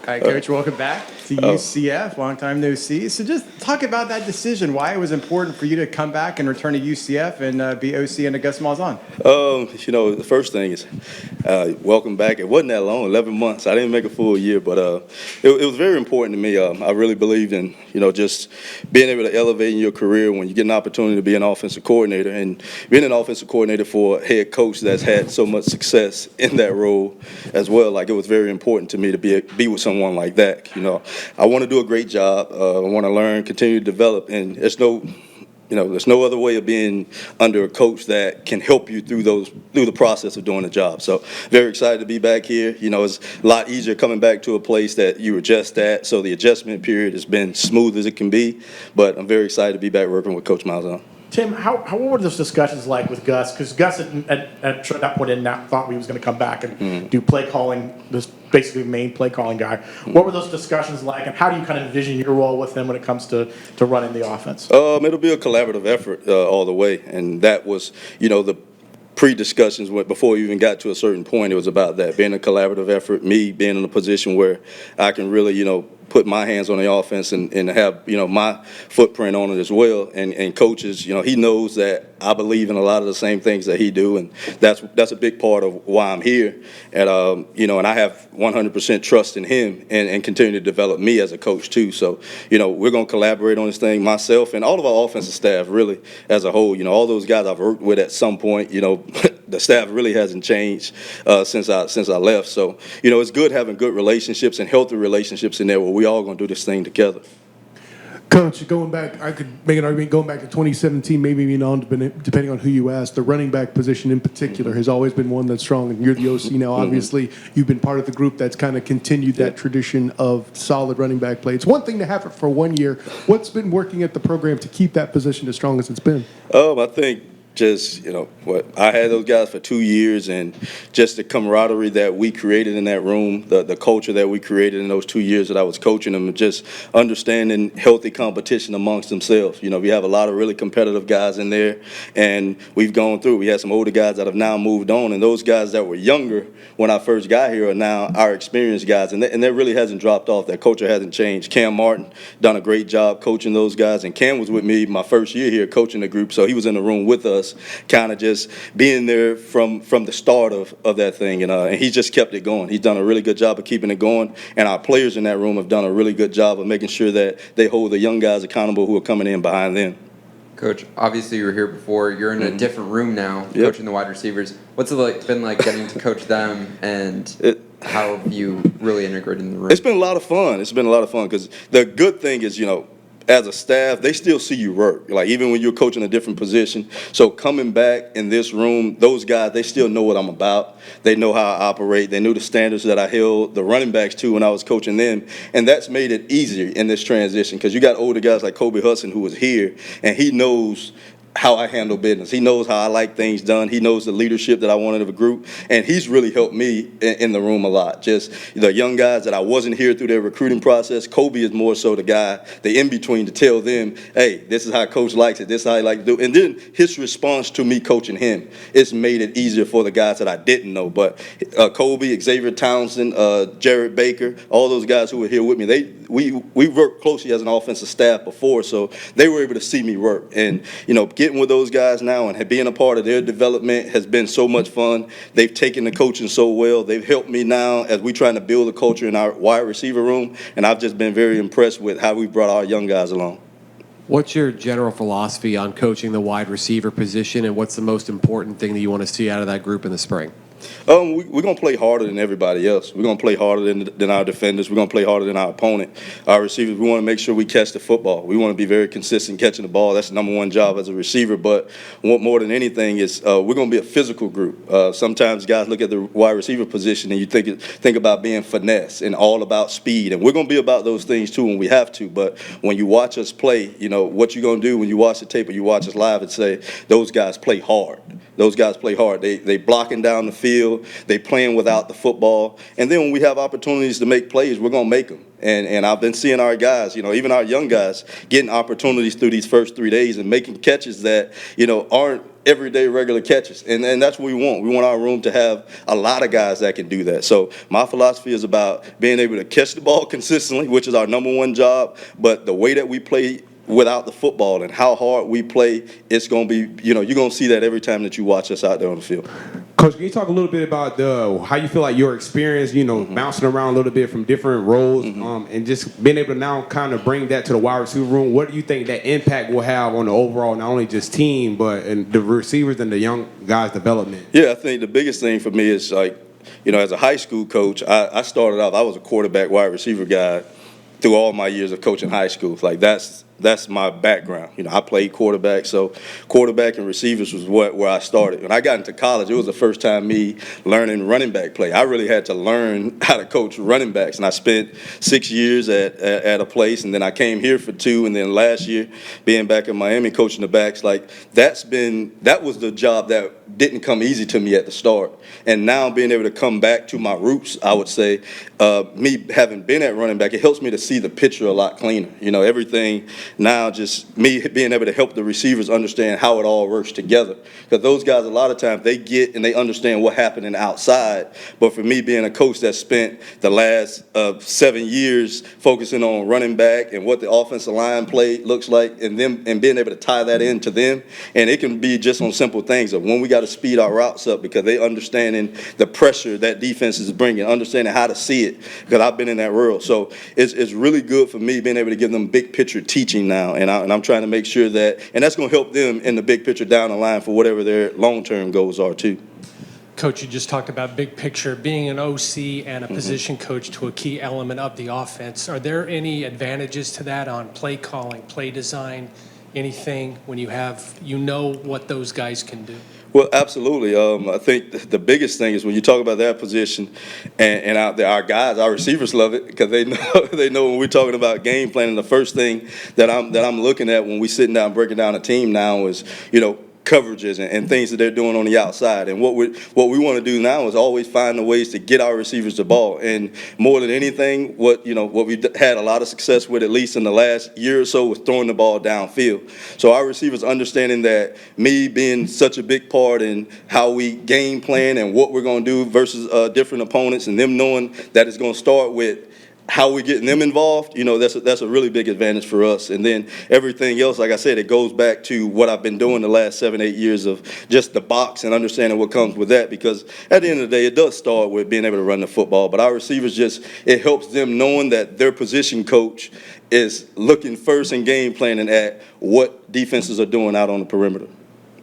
All right, Coach, welcome back to UCF. Long time no see. So just talk about that decision, why it was important for you to come back and return to UCF and be OC under Gus Malzahn. The first thing is welcome back. It wasn't that long, 11 months. I didn't make a full year, but it was very important to me. I really believed in, just being able to elevate in your career when you get an opportunity to be an offensive coordinator. And being an offensive coordinator for a head coach that's had so much success in that role as well, like it was very important to me to be with someone like that. I want to do a great job. I want to learn, continue to develop, and there's no other way of being under a coach that can help you through the process of doing the job. So very excited to be back here. It's a lot easier coming back to a place that you were just at. So the adjustment period has been smooth as it can be. But I'm very excited to be back working with Coach Malzahn. Tim, what were those discussions like with Gus? Because Gus at that point in that thought he was going to come back and do play calling, this basically main play calling guy. What were those discussions like, and how do you kind of envision your role with him when it comes to running the offense? It'll be a collaborative effort all the way, and that was, the pre-discussions before we even got to a certain point. It was about that, being a collaborative effort, me being in a position where I can really, put my hands on the offense and have, my footprint on it as well. And coaches, he knows that I believe in a lot of the same things that he do, and that's a big part of why I'm here. And, and I have 100% trust in him and continue to develop me as a coach too. So, we're going to collaborate on this thing, myself and all of our offensive staff really as a whole. All those guys I've worked with at some point, the staff really hasn't changed since I left. So, it's good having good relationships and healthy relationships in there where we all going to do this thing together. Coach, going back, I could make an argument going back to 2017, maybe even on, depending on who you ask. The running back position in particular has always been one that's strong, and you're the OC now. Obviously, you've been part of the group that's kind of continued that tradition of solid running back play. It's one thing to have it for 1 year. What's been working at the program to keep that position as strong as it's been? I think just, I had those guys for 2 years, and just the camaraderie that we created in that room, the culture that we created in those 2 years that I was coaching them, and just understanding healthy competition amongst themselves. We have a lot of really competitive guys in there, and we had some older guys that have now moved on, and those guys that were younger when I first got here are now our experienced guys, and that really hasn't dropped off. That culture hasn't changed. Cam Martin done a great job coaching those guys, and Cam was with me my first year here coaching the group, so he was in the room with us, kind of just being there from the start of that thing, and he's just kept it going. He's done a really good job of keeping it going, and our players in that room have done a really good job of making sure that they hold the young guys accountable who are coming in behind them. Coach, obviously you were here before. You're in a different room now, coaching the wide receivers. What's it been like getting to coach them, and how have you really integrated in the room? It's been a lot of fun. Because the good thing is, as a staff, they still see you work, like even when you're coaching a different position. So coming back in this room, those guys, they still know what I'm about. They know how I operate. They knew the standards that I held the running backs to when I was coaching them. And that's made it easier in this transition, because you got older guys like Kobe Hudson, who was here, and he knows how I handle business. He knows how I like things done. He knows the leadership that I wanted of a group, and he's really helped me in the room a lot. Just the young guys that I wasn't here through their recruiting process, Kobe is more so the guy, the in-between, to tell them, hey, this is how Coach likes it, this is how he likes to do it. And then his response to me coaching him, it's made it easier for the guys that I didn't know. But Kobe, Xavier Townsend, Jared Baker, all those guys who were here with me, we worked closely as an offensive staff before, so they were able to see me work. And, getting with those guys now and being a part of their development has been so much fun. They've taken the coaching so well. They've helped me now as we're trying to build a culture in our wide receiver room, and I've just been very impressed with how we've brought our young guys along. What's your general philosophy on coaching the wide receiver position, and what's the most important thing that you want to see out of that group in the spring? We're going to play harder than everybody else. We're going to play harder than our defenders. We're going to play harder than our opponent. Our receivers, we want to make sure we catch the football. We want to be very consistent catching the ball. That's the number one job as a receiver. But more than anything is we're going to be a physical group. Sometimes guys look at the wide receiver position and you think about being finesse and all about speed. And we're going to be about those things too when we have to. But when you watch us play, what you're going to do when you watch the tape or you watch us live and say, those guys play hard. Those guys play hard. They blocking down the field. They playing without the football. And then when we have opportunities to make plays, we're going to make them. And I've been seeing our guys, even our young guys, getting opportunities through these first 3 days and making catches that, aren't everyday regular catches. And that's what we want. We want our room to have a lot of guys that can do that. So my philosophy is about being able to catch the ball consistently, which is our number one job. But the way that we play without the football and how hard we play, it's going to be, you're going to see that every time that you watch us out there on the field. Coach, can you talk a little bit about how you feel like your experience, bouncing around a little bit from different roles, and just being able to now kind of bring that to the wide receiver room? What do you think that impact will have on the overall, not only just team, but and the receivers and the young guys' development? Yeah, I think the biggest thing for me is as a high school coach, I started off, I was a quarterback wide receiver guy through all my years of coaching high school. That's my background. I played quarterback, so quarterback and receivers was where I started. When I got into college, it was the first time me learning running back play. I really had to learn how to coach running backs, and I spent 6 years at a place, and then I came here for 2, and then last year being back in Miami coaching the backs. That was the job that didn't come easy to me at the start, and now being able to come back to my roots, I would say, me having been at running back, it helps me to see the picture a lot cleaner. Everything. Now just me being able to help the receivers understand how it all works together. Because those guys, a lot of times, they get and they understand what happened outside. But for me, being a coach that spent the last 7 years focusing on running back and what the offensive line play looks like, and being able to tie that into them, and it can be just on simple things of when we got to speed our routes up because they understanding the pressure that defense is bringing, understanding how to see it, because I've been in that world. So it's really good for me being able to give them big picture teaching now, and I'm trying to make sure that, and that's going to help them in the big picture down the line for whatever their long-term goals are too. Coach, you just talked about big picture, being an OC and a position coach to a key element of the offense. Are there any advantages to that on play calling, play design, anything when you what those guys can do? Well, absolutely. I think the biggest thing is when you talk about that position, and out there, our guys, our receivers love it because they know when we're talking about game planning. The first thing that I'm looking at when we sitting down breaking down a team now is coverages and things that they're doing on the outside. And what we want to do now is always find the ways to get our receivers the ball. And more than anything, what we've had a lot of success with, at least in the last year or so, was throwing the ball downfield. So our receivers understanding that me being such a big part in how we game plan and what we're going to do versus different opponents, and them knowing that it's going to start with how we're getting them involved, that's a really big advantage for us. And then everything else, like I said, it goes back to what I've been doing the last 7-8 years of just the box and understanding what comes with that, because at the end of the day, it does start with being able to run the football. But our receivers it helps them knowing that their position coach is looking first in game planning at what defenses are doing out on the perimeter.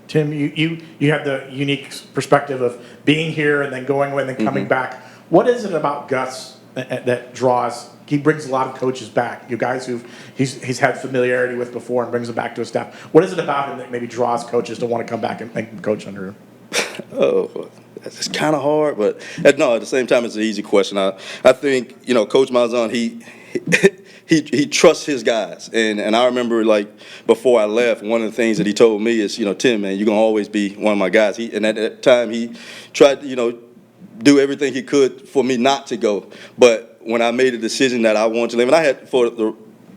Tim, you have the unique perspective of being here and then going away and then coming back. What is it about Gus that draws? He brings a lot of coaches back, you guys who he's had familiarity with before, and brings them back to his staff. What is it about him that maybe draws coaches to want to come back and coach under him? Oh, it's kind of hard, but no, at the same time, it's an easy question. I think Coach Malzahn, he trusts his guys, and I remember before I left, one of the things that he told me is, Tim, man, you're gonna always be one of my guys. And at that time, he tried to do everything he could for me not to go. But when I made a decision that I wanted to leave, and I had, for the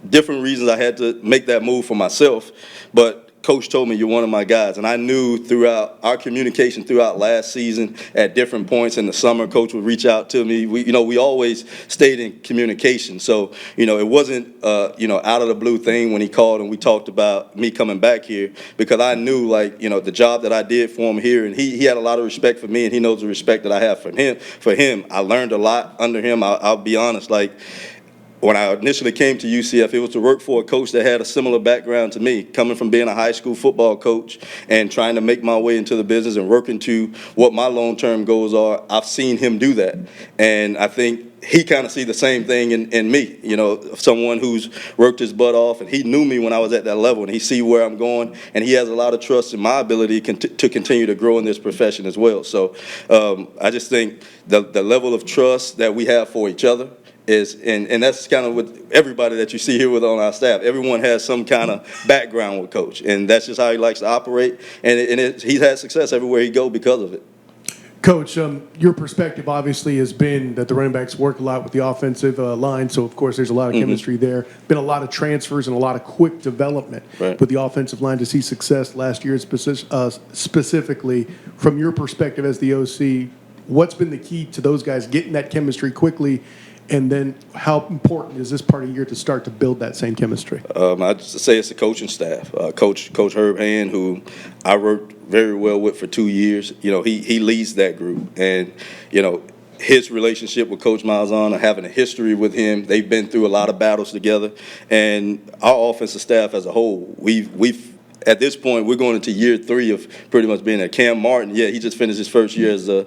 different reasons, I had to make that move for myself, but Coach told me, you're one of my guys. And I knew throughout our communication throughout last season, at different points in the summer, Coach would reach out to me. We always stayed in communication. So, it wasn't, out of the blue thing when he called and we talked about me coming back here, because I knew, the job that I did for him here, and he had a lot of respect for me, and he knows the respect that I have for him. I learned a lot under him. I'll be honest, when I initially came to UCF, it was to work for a coach that had a similar background to me, coming from being a high school football coach and trying to make my way into the business and working to what my long-term goals are. I've seen him do that, and I think he kind of see the same thing in me, someone who's worked his butt off, and he knew me when I was at that level, and he see where I'm going, and he has a lot of trust in my ability to continue to grow in this profession as well. So I just think the level of trust that we have for each other is, and that's kind of with everybody that you see here with on our staff. Everyone has some kind of background with Coach, and that's just how he likes to operate. And he's had success everywhere he go because of it. Coach, your perspective obviously has been that the running backs work a lot with the offensive line, so of course there's a lot of chemistry there. Been a lot of transfers and a lot of quick development with the offensive line to see success last year specifically. From your perspective as the OC, what's been the key to those guys getting that chemistry quickly, and then how important is this part of the year to start to build that same chemistry? I'd say it's the coaching staff. Coach Herb Hand, who I worked very well with for 2 years. He leads that group, and his relationship with Coach Malzahn, having a history with him, they've been through a lot of battles together, and our offensive staff as a whole, we've at this point, we're going into year 3 of pretty much being there. Cam Martin, he just finished his first year as a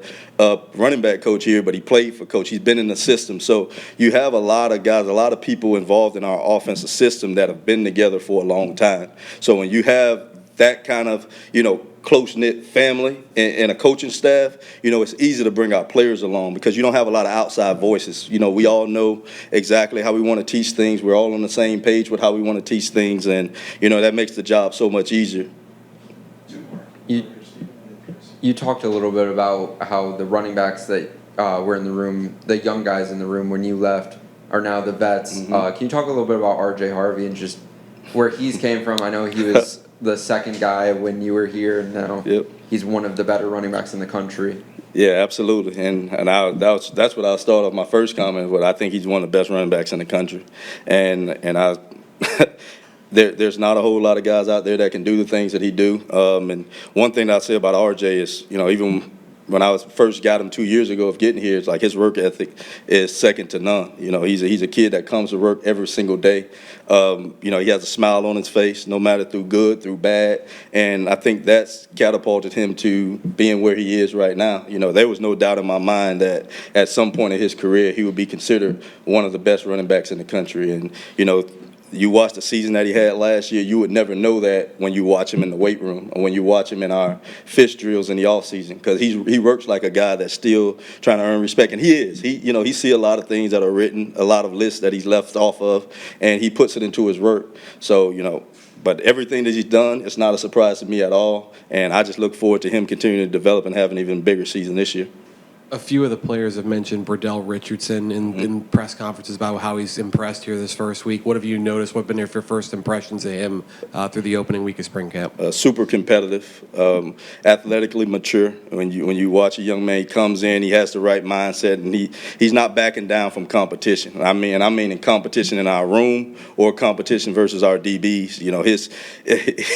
running back coach here, but he played for Coach. He's been in the system. So you have a lot of guys, a lot of people involved in our offensive system that have been together for a long time. So when you have that kind of, close-knit family and a coaching staff, it's easy to bring our players along because you don't have a lot of outside voices. We all know exactly how we want to teach things. We're all on the same page with how we want to teach things, and, that makes the job so much easier. You talked a little bit about how the running backs that were in the room, the young guys in the room when you left, are now the vets. Can you talk a little bit about R.J. Harvey and just where he's came from? I know he was the second guy when you were here, and now he's one of the better running backs in the country. Yeah, absolutely, and that's what I'll start off my first comment with. I think he's one of the best running backs in the country, and I. There's not a whole lot of guys out there that can do the things that he do. And one thing that I say about RJ is, even when I first got him 2 years ago of getting here, it's like his work ethic is second to none. He's a kid that comes to work every single day. He has a smile on his face, no matter through good, through bad. And I think that's catapulted him to being where he is right now. There was no doubt in my mind that at some point in his career, he would be considered one of the best running backs in the country. And, you watch the season that he had last year, you would never know that when you watch him in the weight room or when you watch him in our fish drills in the off season, because he works like a guy that's still trying to earn respect, and he is. He see a lot of things that are written, a lot of lists that he's left off of, and he puts it into his work. So but everything that he's done, it's not a surprise to me at all, and I just look forward to him continuing to develop and have an even bigger season this year. A few of the players have mentioned Burdell Richardson in press conferences about how he's impressed here this first week. What have you noticed? What have been your first impressions of him through the opening week of spring camp? Super competitive, athletically mature. When you watch a young man, he comes in, he has the right mindset, and he's not backing down from competition. I mean in competition in our room or competition versus our DBs.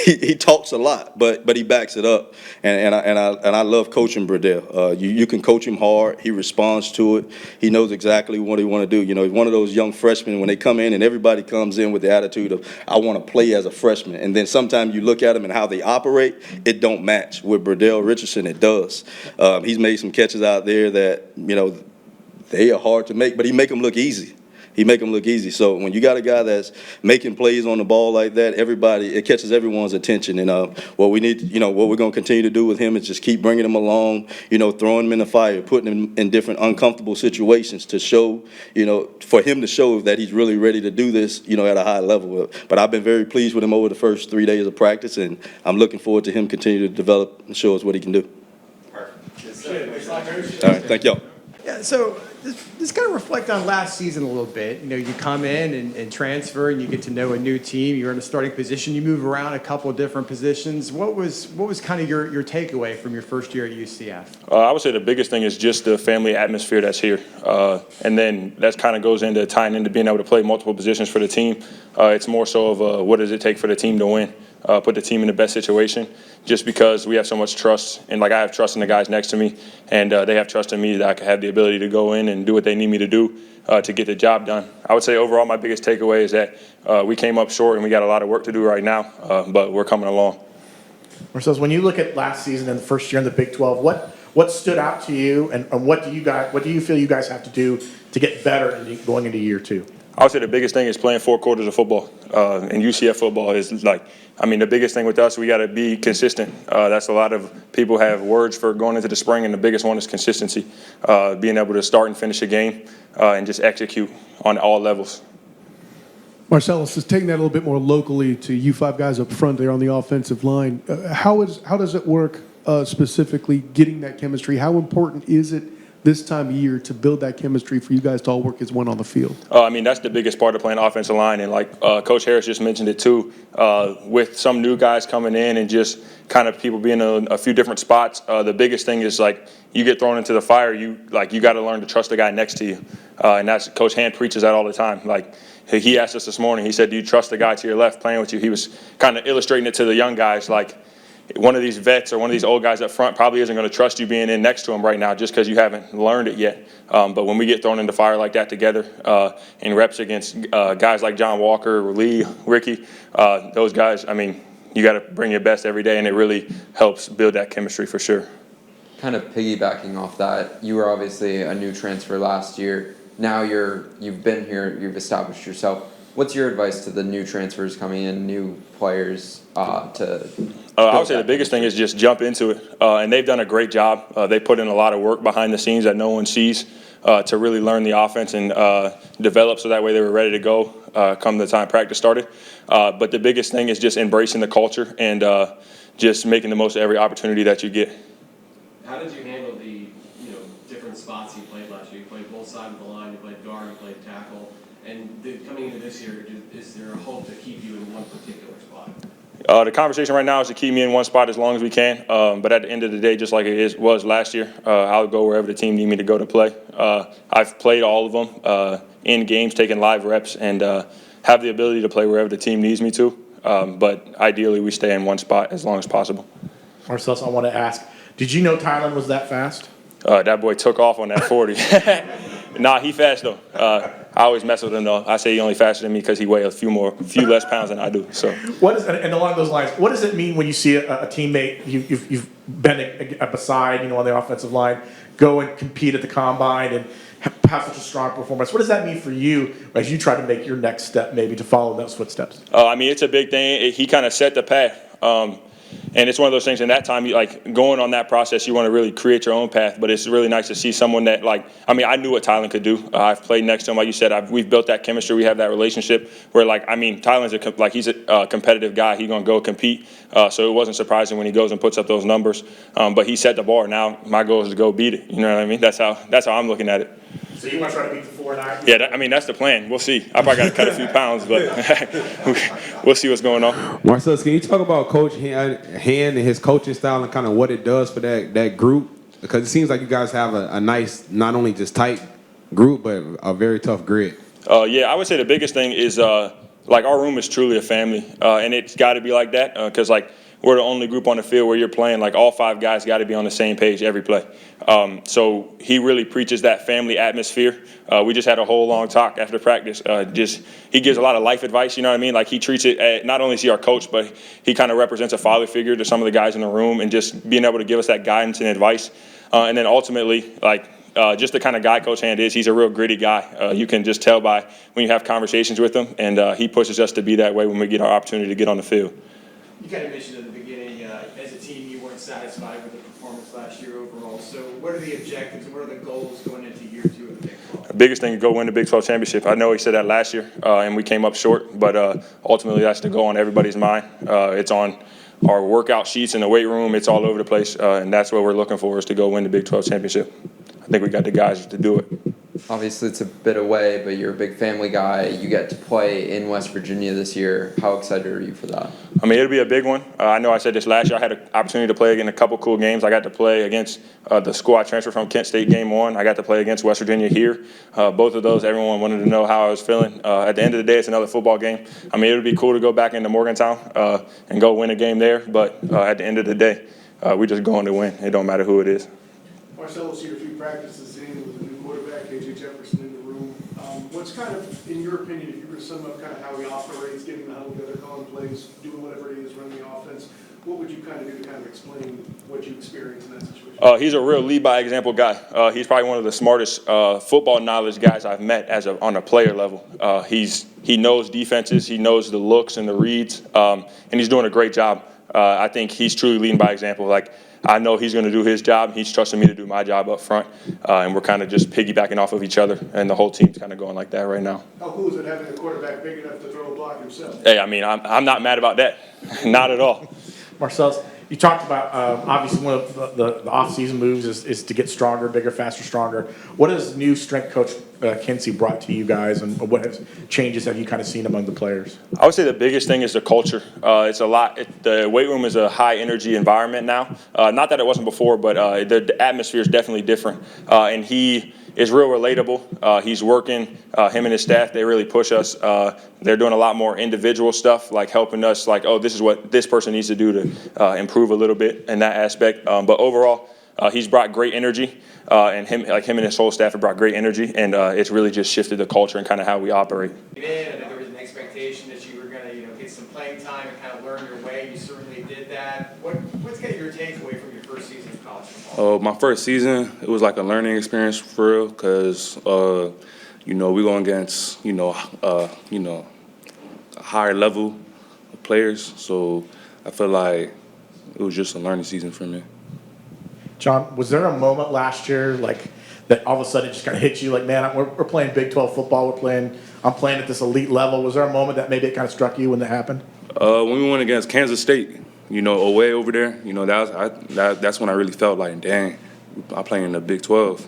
He talks a lot, but he backs it up, and I love coaching Burdell. You can coach him hard. He responds to it. He knows exactly what he want to do. He's one of those young freshmen when they come in, and everybody comes in with the attitude of, I want to play as a freshman. And then sometimes you look at them and how they operate, it don't match. With Burdell Richardson, it does. He's made some catches out there that, they are hard to make, but he make them look easy. So when you got a guy that's making plays on the ball like that, it catches everyone's attention. And what we need, what we're going to continue to do with him is just keep bringing him along, throwing him in the fire, putting him in different uncomfortable situations to show, for him to show that he's really ready to do this, at a high level. But I've been very pleased with him over the first 3 days of practice, and I'm looking forward to him continue to develop and show us what he can do. Perfect. All right, thank y'all. Yeah, so just kind of reflect on last season a little bit. You come in and transfer, and you get to know a new team. You're in a starting position. You move around a couple of different positions. What was kind of your takeaway from your first year at UCF? I would say the biggest thing is just the family atmosphere that's here. And then that kind of goes into tying into being able to play multiple positions for the team. It's more so of what does it take for the team to win? Put the team in the best situation, just because we have so much trust. And, I have trust in the guys next to me, and they have trust in me that I can have the ability to go in and do what they need me to do to get the job done. I would say overall my biggest takeaway is that we came up short and we got a lot of work to do right now, but we're coming along. Marcellus, when you look at last season and the first year in the Big 12, what stood out to you, and what do you feel you guys have to do to get better going into year 2? I would say the biggest thing is playing 4 quarters of football. And UCF football is the biggest thing with us, we got to be consistent. That's a lot of people have words for going into the spring, and the biggest one is consistency. Being able to start and finish a game and just execute on all levels. Marcellus, is taking that a little bit more locally to you 5 guys up front there on the offensive line. How does it work specifically getting that chemistry? How important is it this time of year to build that chemistry for you guys to all work as one on the field? I mean, that's the biggest part of playing offensive line. And like Coach Harris just mentioned it too, with some new guys coming in and just kind of people being in a few different spots, the biggest thing is like you get thrown into the fire, you got to learn to trust the guy next to you. And that's Coach Hand preaches that all the time. Like he asked us this morning, he said, do you trust the guy to your left playing with you? He was kind of illustrating it to the young guys, like, one of these vets or one of these old guys up front probably isn't going to trust you being in next to him right now just because you haven't learned it yet. But when we get thrown into fire like that together in reps against guys like John Walker, Lee, Ricky, those guys, I mean, you got to bring your best every day, and it really helps build that chemistry for sure. Kind of piggybacking off that, you were obviously a new transfer last year. Now you've been here, you've established yourself. What's your advice to the new transfers coming in, new players to? I would say the biggest thing is just jump into it, and they've done a great job. They put in a lot of work behind the scenes that no one sees to really learn the offense and develop so that way they were ready to go come the time practice started. But the biggest thing is just embracing the culture and just making the most of every opportunity that you get. How did you handle the different spots you played last year? You played both sides of the line. You played guard. You played tackle. And coming into this year, is there a hope to keep you in one particular spot? The conversation right now is to keep me in one spot as long as we can. But at the end of the day, just like it was last year, I'll go wherever the team need me to go to play. I've played all of them in games, taking live reps, and have the ability to play wherever the team needs me to. But ideally, we stay in one spot as long as possible. Marcellus, I want to ask, did you know Tylen was that fast? That boy took off on that 40. Nah, he fast though. I always mess with him though. I say he only faster than me because he weighs a few less pounds than I do. So. And along those lines, what does it mean when you see a teammate you've been beside, on the offensive line, go and compete at the combine and have such a strong performance? What does that mean for you as you try to make your next step, maybe to follow those footsteps? I mean, it's a big thing. He kind of set the path. And it's one of those things in that time, going on that process, you want to really create your own path. But it's really nice to see someone that, I knew what Tylen could do. I've played next to him. Like you said, we've built that chemistry. We have that relationship where, Tylen's he's a competitive guy. He's going to go compete. So it wasn't surprising when he goes and puts up those numbers. But he set the bar. Now my goal is to go beat it. You know what I mean? That's how I'm looking at it. So you want to try to beat the 4-9? Yeah, that's the plan. We'll see. I probably got to cut a few pounds, but we'll see what's going on. Marcellus, can you talk about Coach Hand and his coaching style and kind of what it does for that group? Because it seems like you guys have a nice, not only just tight group, but a very tough grid. Yeah, I would say the biggest thing is our room is truly a family, and it's got to be like that because we're the only group on the field where you're playing, all 5 guys got to be on the same page every play. So he really preaches that family atmosphere. We just had a whole long talk after practice. He gives a lot of life advice, you know what I mean? He treats it, not only is he our coach, but he kind of represents a father figure to some of the guys in the room and just being able to give us that guidance and advice. And then ultimately, just the kind of guy Coach Hand is, he's a real gritty guy. You can just tell by when you have conversations with him, and he pushes us to be that way when we get our opportunity to get on the field. You kind of mentioned at the beginning, as a team, you weren't satisfied with the performance last year overall. So what are the objectives and what are the goals going into year 2 of the Big 12? The biggest thing is go win the Big 12 championship. I know he said that last year, and we came up short, but ultimately that's the goal on everybody's mind. It's on our workout sheets in the weight room. It's all over the place, and that's what we're looking for is to go win the Big 12 championship. I think we got the guys to do it. Obviously, it's a bit away, but you're a big family guy. You get to play in West Virginia this year. How excited are you for that? I mean, it'll be a big one. I know I said this last year. I had an opportunity to play in a couple cool games. I got to play against the school I transferred from, Kent State, game 1. I got to play against West Virginia here. Both of those, everyone wanted to know how I was feeling. At the end of the day, it's another football game. I mean, it would be cool to go back into Morgantown and go win a game there. But at the end of the day, we're just going to win. It don't matter who it is. Marcellus, you're a few practices in with a new quarterback, A.J. Jefferson, in the room. What's kind of, in your opinion, if you were to sum up kind of how he operates, getting the huddle together, calling plays, doing whatever it is, running the offense, what would you kind of do to kind of explain what you experienced in that situation? He's a real lead-by-example guy. He's probably one of the smartest football knowledge guys I've met on a player level. He knows defenses, he knows the looks and the reads, and he's doing a great job. I think he's truly leading by example. I know he's going to do his job. He's trusting me to do my job up front, and we're kind of just piggybacking off of each other, and the whole team's kind of going like that right now. How cool is it having a quarterback big enough to throw a block himself? Hey, I mean, I'm not mad about that. Not at all. Marcellus, You talked about, obviously, one of the off-season moves is to get stronger, bigger, faster, stronger. What has new strength coach Kinsey brought to you guys, and what changes have you kind of seen among the players? I would say the biggest thing is the culture. It's a lot. The weight room is a high energy environment now. Not that it wasn't before, but the atmosphere is definitely different. And he is real relatable. He's working. Him and his staff, they really push us. They're doing a lot more individual stuff, like helping us, like, oh, this is what this person needs to do to improve a little bit in that aspect. But overall, he's brought great energy. And him and his whole staff have brought great energy, and it's really just shifted the culture and kind of how we operate. And there was an expectation that you were going to, get some playing time and kind of learn your way. You certainly did that. What's kind of your takeaway from your first season of college football? My first season, it was like a learning experience for real, because we're going against a higher level of players. So I feel like it was just a learning season for me. John, was there a moment last year like that all of a sudden it just kind of hit you like, man, we're playing Big 12 football, I'm playing at this elite level? Was there a moment that maybe it kind of struck you when that happened? When we went against Kansas State, away over there, that's when I really felt like, dang, I'm playing in the Big 12,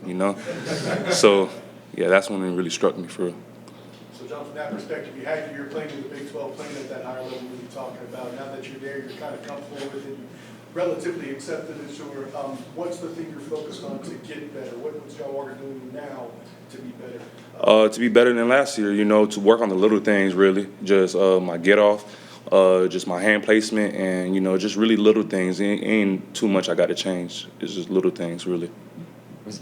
So, yeah, that's when it really struck me for real. So, John, from that perspective, you're playing in the Big 12, playing at that higher level we were talking about. Now that you're there, you're kind of comfortable with it, relatively accepted it. Sure. What's the thing you're focused on to get better? What's John Walker doing now to be better? To be better than last year, to work on the little things, really. Just my get off, just my hand placement, and, just really little things. Ain't too much I got to change. It's just little things, really.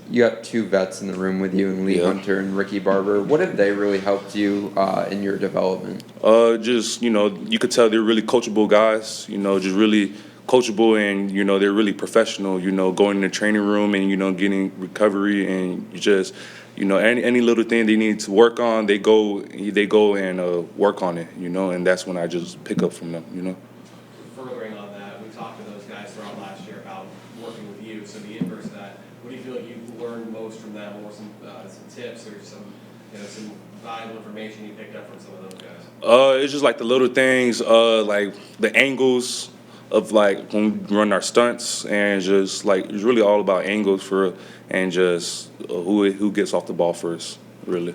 You got two vets in the room with you, and Lee Hunter and Ricky Barber. What have they really helped you in your development? You could tell they're really coachable guys, just really coachable, and, they're really professional, going in the training room and, getting recovery, and just, any little thing they need to work on, they go and work on it, and that's when I just pick up from them, Furthering on that, we talked to those guys throughout last year about working with you. So the inverse of that, what do you feel like you learned most from them, or some tips or some valuable information you picked up from some of those guys? It's just like the little things, like the angles of like when we run our stunts, and just like it's really all about angles for, and just who gets off the ball first, really.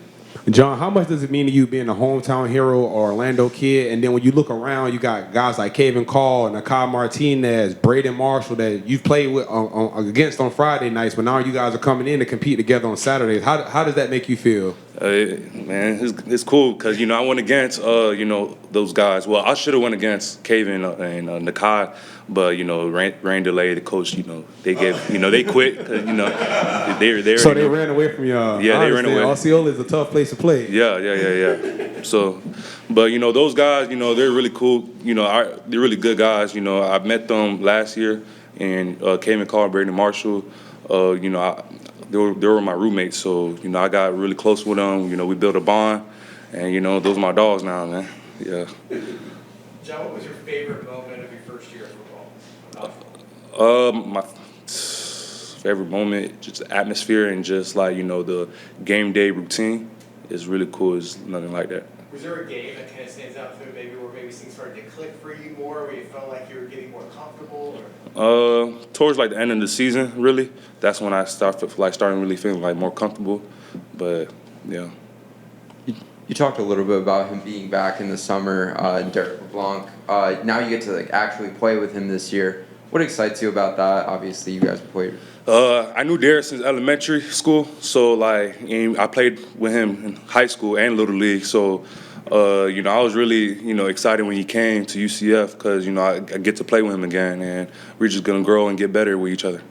John, how much does it mean to you being a hometown hero or Orlando kid? And then when you look around, you got guys like Kevin Call, Nakai Martinez, Braden Marshall that you've played with against on Friday nights, but now you guys are coming in to compete together on Saturdays. How does that make you feel? Man, it's cool because I went against those guys. Well, I should have went against Kevin and Nakai, but rain delay. The coach, they gave they quit because they So they ran away from y'all. Yeah, they ran away. Osceola is a tough place to play. Yeah. So, but those guys, they're really cool. They're really good guys. I met them last year, and Kevin Carr, Braden Marshall. They were my roommates, so I got really close with them. We built a bond, and those are my dogs now, man. Yeah. John, what was your favorite moment of your first year of football? My favorite moment, just the atmosphere and just like the game day routine is really cool. It's nothing like that. Was there a game that kind of stands out to maybe where maybe things started to click for you more, where you felt like you were getting more comfortable? Or? Towards like the end of the season, really. That's when I starting really feeling like more comfortable. But yeah. You talked a little bit about him being back in the summer, Derek LeBlanc. Now you get to actually play with him this year. What excites you about that? Obviously, you guys played. I knew Derek since elementary school, so I played with him in high school and Little League. So, I was really, excited when he came to UCF because, I get to play with him again, and we're just gonna grow and get better with each other.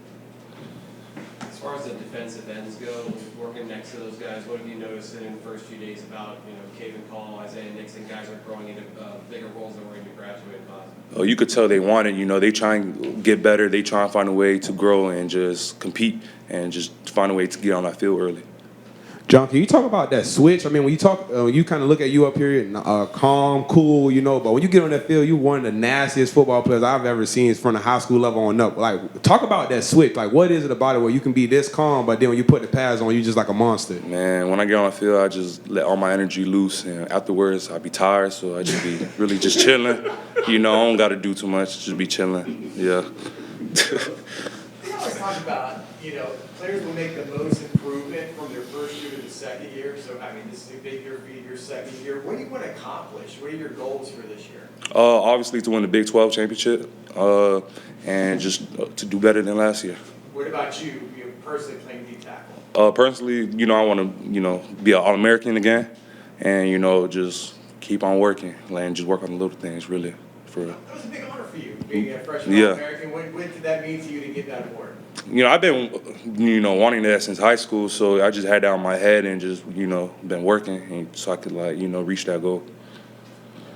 As far as the defensive ends go, working next to those guys, what have you noticed in the first few days about, Kevin Call, Isaiah Nixon, guys are growing into bigger roles than we're into graduate class? You could tell they want it. They try and get better. They try and find a way to grow and just compete and just find a way to get on that field early. John, can you talk about that switch? I mean, when you talk, you kind of look at you up here, calm, cool, you know, but when you get on that field, you're one of the nastiest football players I've ever seen from the high school level on up. Like, talk about that switch. Like, what is it about it where you can be this calm, but then when you put the pads on, you just like a monster? Man, when I get on the field, I just let all my energy loose, and afterwards, I be tired, so I just be really just chilling. You know, I don't got to do too much, just be chilling. Yeah. We always talk about, players will make the most improvement from their first year to the second year. So, I mean, this is a big year for you, your second year. What do you want to accomplish? What are your goals for this year? Obviously to win the Big 12 championship, and just to do better than last year. What about you personally playing D tackle? Personally, I want to, be an All-American again, and, just keep on working, and just work on the little things, really. That was a big honor for you, being a freshman Yeah. All-American. What did that mean to you to get that award? I've been, wanting that since high school, so I just had that on my head and just, been working, and so I could, reach that goal.